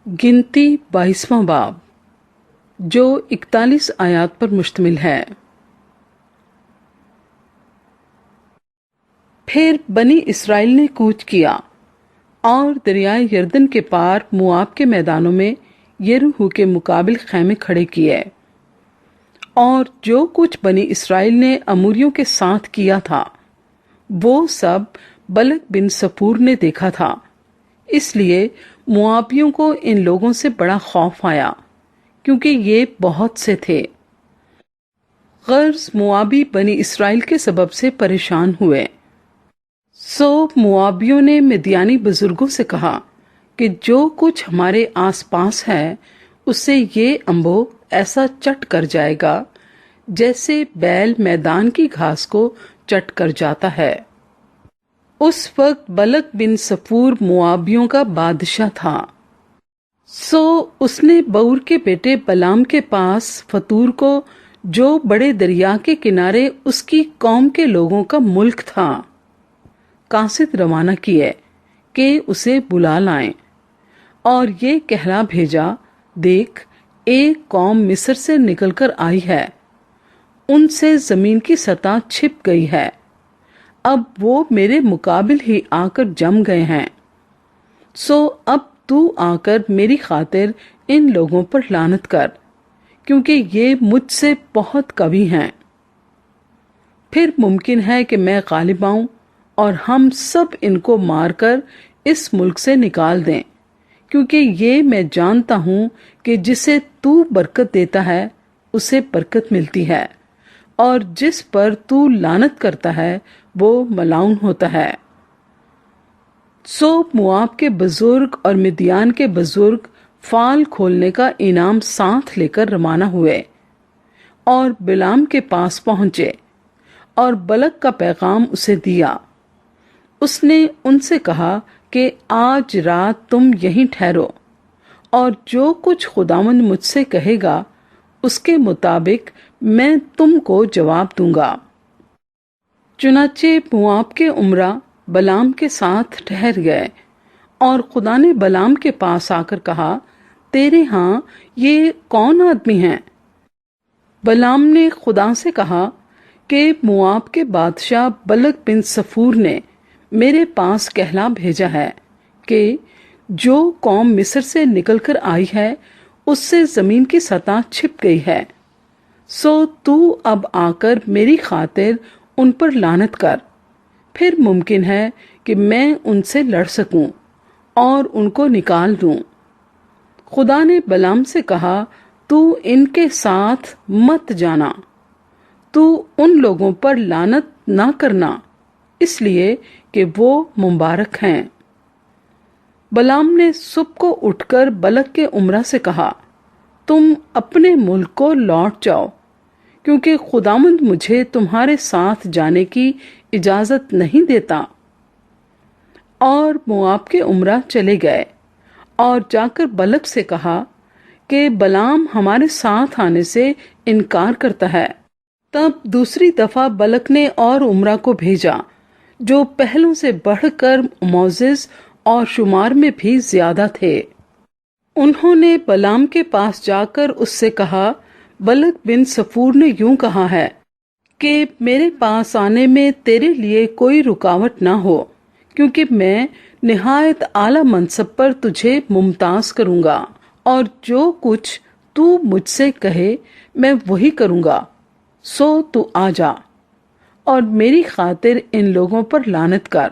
गिनती 22वां बाब जो 41 आयात पर मुश्तमिल है। फिर बनी इसराइल ने कूच किया और दरियाए यरदन के पार मुआब के मैदानों में यरीहो के मुकाबिल खैमे खड़े किए। और जो कुछ बनी इसराइल ने अमोरियों के साथ किया था वो सब बलक बिन सफूर ने देखा था, इसलिए मुआबियों को इन लोगों से बड़ा खौफ आया क्योंकि ये बहुत से थे। गर्ज मुआबी बनी इसराइल के सबब से परेशान हुए। सो मुआबियों ने मिद्यानी बुजुर्गों से कहा कि जो कुछ हमारे आसपास है उससे ये अंबो ऐसा चट कर जाएगा जैसे बैल मैदान की घास को चट कर जाता है। उस वक्त बलक बिन सफूर मुआबियों का बादशाह था। सो उसने बऊर के बेटे बलाम के पास फतूर को, जो बड़े दरिया के किनारे उसकी कौम के लोगों का मुल्क था, कासिद रवाना किए कि उसे बुला लाएं और ये कहला भेजा, देख एक कौम मिस्र से निकलकर आई है, उनसे जमीन की सतह छिप गई है, अब वो मेरे मुकाबिल ही आकर जम गए हैं। सो अब तू आकर मेरी खातिर इन लोगों पर लानत कर, क्योंकि ये मुझसे बहुत कवि हैं। फिर मुमकिन है कि मैं गालिब आऊं और हम सब इनको मारकर इस मुल्क से निकाल दें, क्योंकि ये मैं जानता हूं कि जिसे तू बरकत देता है उसे बरकत मिलती है, और जिस पर तू लानत करता है वो मलाउन होता है। सो मुआब के बुजुर्ग और मिद्यान के बुजुर्ग फाल खोलने का इनाम साथ लेकर रवाना हुए और बिलाम के पास पहुंचे और बलक का पैगाम उसे दिया। उसने उनसे कहा कि आज रात तुम यहीं ठहरो और जो कुछ खुदावंद मुझसे कहेगा उसके मुताबिक मैं तुमको जवाब दूंगा। चुनाचे मुआब के उमरा बलाम के साथ ठहर गए और खुदा ने बलाम के पास आकर कहा, तेरे यहाँ ये कौन आदमी हैं? बलाम ने खुदा से कहा कि मुआब के बादशाह बलक बिन सफूर ने मेरे पास कहला भेजा है कि जो कौम मिस्र से निकलकर आई है उससे जमीन की सतह छिप गई है। सो तू अब आकर मेरी खातिर उन पर लानत कर, फिर मुमकिन है कि मैं उनसे लड़ सकूं और उनको निकाल दूं। खुदा ने बलाम से कहा, तू इनके साथ मत जाना, तू उन लोगों पर लानत ना करना, इसलिए कि वो मुबारक हैं। बलाम ने सुबह को उठकर बलक के उमरा से कहा, तुम अपने मुल्क को लौट जाओ, क्योंकि खुदावंद मुझे तुम्हारे साथ जाने की इजाजत नहीं देता। और मुआब के उमरा चले गए और जाकर बलक से कहा कि बलाम हमारे साथ आने से इनकार करता है। तब दूसरी दफा बलक ने और उमरा को भेजा, जो पहलों से बढ़कर मौजिज और शुमार में भी ज्यादा थे। उन्होंने बलाम के पास जाकर उससे कहा, बलक बिन सफूर ने यूं कहा है कि मेरे पास आने में तेरे लिए कोई रुकावट ना हो, क्योंकि मैं निहायत आला मनसब पर तुझे मुमताज करूंगा और जो कुछ तू मुझसे कहे मैं वही करूंगा। सो तू आ जा और मेरी खातिर इन लोगों पर लानत कर।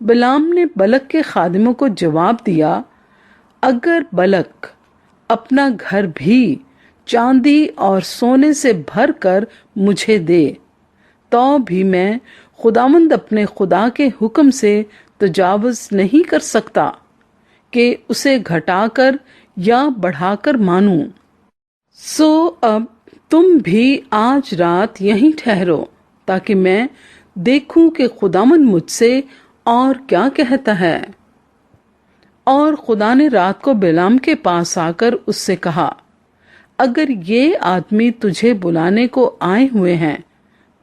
बलाम ने बलक के खादिमों को जवाब दिया, अगर बलक अपना घर भी चांदी और सोने से भर कर मुझे दे तो भी मैं खुदावंद अपने खुदा के हुक्म से तजावुज नहीं कर सकता कि उसे घटाकर या बढ़ाकर मानूं। सो अब तुम भी आज रात यहीं ठहरो, ताकि मैं देखूं कि खुदावंद मुझसे और क्या कहता है। और खुदा ने रात को बिलाम के पास आकर उससे कहा, अगर ये आदमी तुझे बुलाने को आए हुए हैं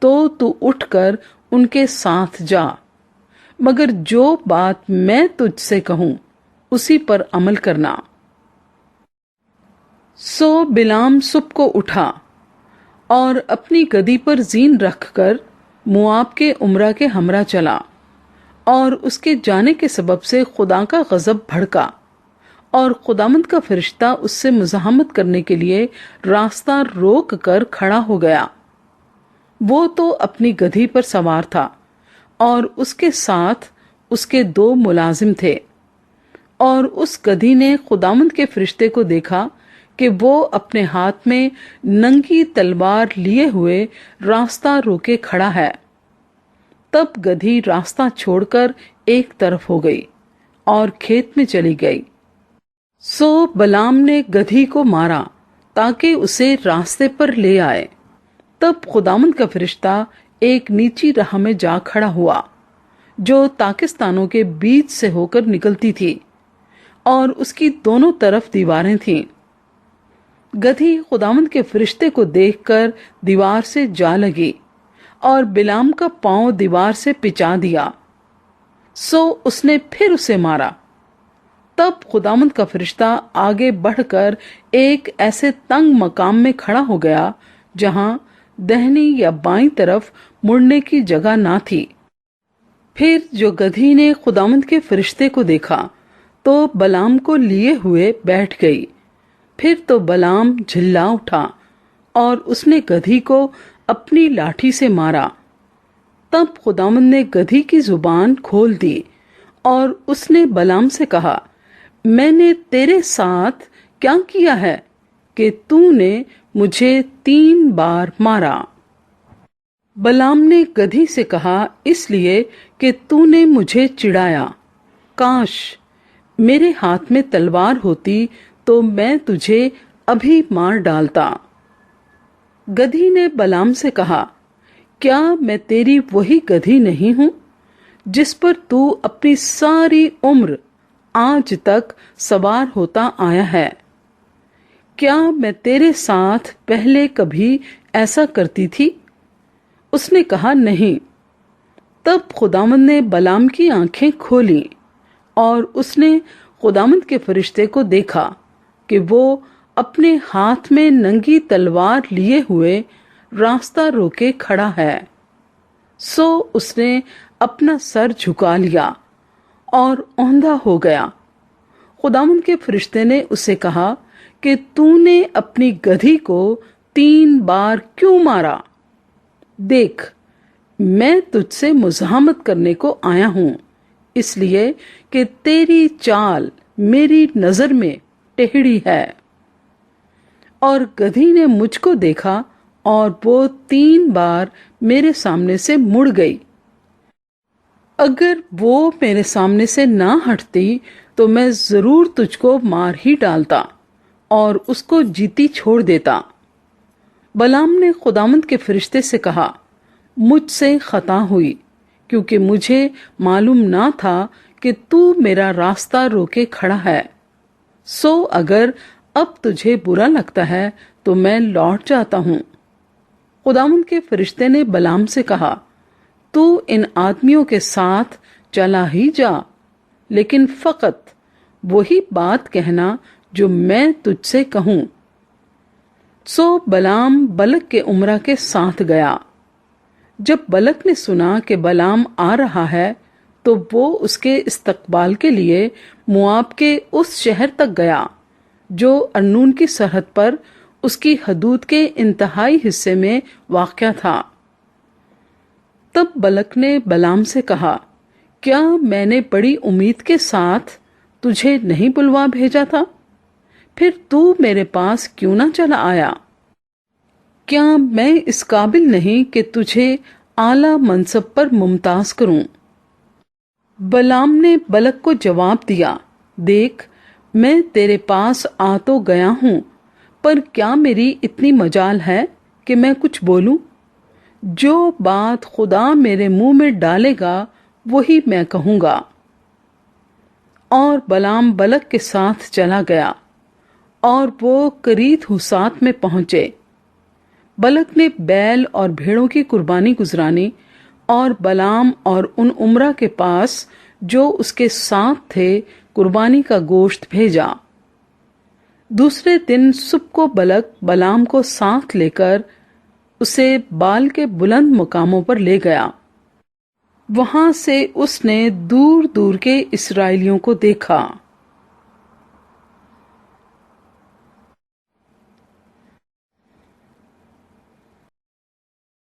तो तू उठकर उनके साथ जा, मगर जो बात मैं तुझसे कहूं उसी पर अमल करना। सो बिलाम सुबह को उठा और अपनी गदी पर जीन रखकर मुआब के उमरा के हमरा चला, और उसके जाने के सबब से खुदा का गजब भड़का, और खुदामंद का फरिश्ता उससे मुज़ाहमत करने के लिए रास्ता रोक कर खड़ा हो गया। वो तो अपनी गधी पर सवार था और उसके साथ उसके 2 मुलाजिम थे, और उस गधी ने खुदामंद के फरिश्ते को देखा कि वो अपने हाथ में नंगी तलवार लिए हुए रास्ता रोके खड़ा है। तब गधी रास्ता छोड़कर एक तरफ हो गई और खेत में चली गई। सो बलाम ने गधी को मारा ताकि उसे रास्ते पर ले आए। तब खुदामंद का फरिश्ता एक नीची राह में जा खड़ा हुआ जो ताकिस्तानों के बीच से होकर निकलती थी, और उसकी दोनों तरफ दीवारें थीं। गधी खुदामंद के फरिश्ते को देखकर दीवार से जा लगी और बिलाम का पांव दीवार से पिचा दिया। सो उसने फिर उसे मारा। तब खुदामंद का फरिश्ता आगे बढ़कर एक ऐसे तंग मकाम में खड़ा हो गया जहां दाहिनी या बाईं तरफ मुड़ने की जगह ना थी। फिर जो गधी ने खुदामंद के फरिश्ते को देखा तो बलाम को लिए हुए बैठ गई। फिर तो बलाम झिल्ला उठा और उसने गधी को अपनी लाठी से मारा। तब खुदामंद ने गधी की जुबान खोल दी और उसने बलाम से कहा, मैंने तेरे साथ क्या किया है कि तूने मुझे 3 बार मारा? बलाम ने गधी से कहा, इसलिए कि तूने मुझे चिढ़ाया। काश मेरे हाथ में तलवार होती तो मैं तुझे अभी मार डालता। गधी ने बलाम से कहा, क्या मैं तेरी वही गधी नहीं हूं जिस पर तू अपनी सारी उम्र आज तक सवार होता आया है? क्या मैं तेरे साथ पहले कभी ऐसा करती थी? उसने कहा, नहीं। तब खुदामंद ने बलाम की आंखें खोली और उसने खुदामंद के फरिश्ते को देखा कि वो अपने हाथ में नंगी तलवार लिए हुए रास्ता रोके खड़ा है। सो उसने अपना सर झुका लिया और औंधा हो गया। खुदावंद के फरिश्ते ने उसे कहा कि तूने अपनी गधी को 3 बार क्यों मारा? देख, मैं तुझसे मुज़ाहमत करने को आया हूं, इसलिए कि तेरी चाल मेरी नजर में टेढ़ी है। और गधी ने मुझको देखा और वो 3 बार मेरे सामने से मुड़ गई। अगर वो मेरे सामने से ना हटती तो मैं जरूर तुझको मार ही डालता और उसको जीती छोड़ देता। बलाम ने खुदामंद के फरिश्ते से कहा, मुझसे खता हुई, क्योंकि मुझे मालूम ना था कि तू मेरा रास्ता रोके खड़ा है। सो अगर अब तुझे बुरा लगता है तो मैं लौट जाता हूं। खुदावंद के फरिश्ते ने बलाम से कहा, तू इन आदमियों के साथ चला ही जा, लेकिन फकत वही बात कहना जो मैं तुझसे कहूं। सो बलाम बलक के उमरा के साथ गया। जब बलक ने सुना कि बलाम आ रहा है तो वो उसके इस्तकबाल के लिए मुआब के उस शहर तक गया जो अर्नून की सरहद पर उसकी हदूद के इंतहाई हिस्से में वाक़या था। तब बलक ने बलाम से कहा, क्या मैंने बड़ी उम्मीद के साथ तुझे नहीं बुलवा भेजा था? फिर तू मेरे पास क्यों ना चला आया? क्या मैं इस काबिल नहीं कि तुझे आला मनसब पर मुमताज करूं? बलाम ने बलक को जवाब दिया, देख, मैं तेरे पास आ तो गया हूं, पर क्या मेरी इतनी मजाल है कि मैं कुछ बोलूं? जो बात खुदा मेरे मुंह में डालेगा वही मैं कहूंगा। और बलाम बलक के साथ चला गया और वो करीत हुसात में पहुंचे। बलक ने बैल और भेड़ों की कुर्बानी गुजरानी और बलाम और उन उमरा के पास جو اس کے ساتھ تھے قربانی کا گوشت بھیجا۔ دوسرے دن صبح کو بلک بلام کو ساتھ لے کر اسے بال کے بلند مقاموں پر لے گیا۔ وہاں سے اس نے دور دور کے اسرائیلیوں کو دیکھا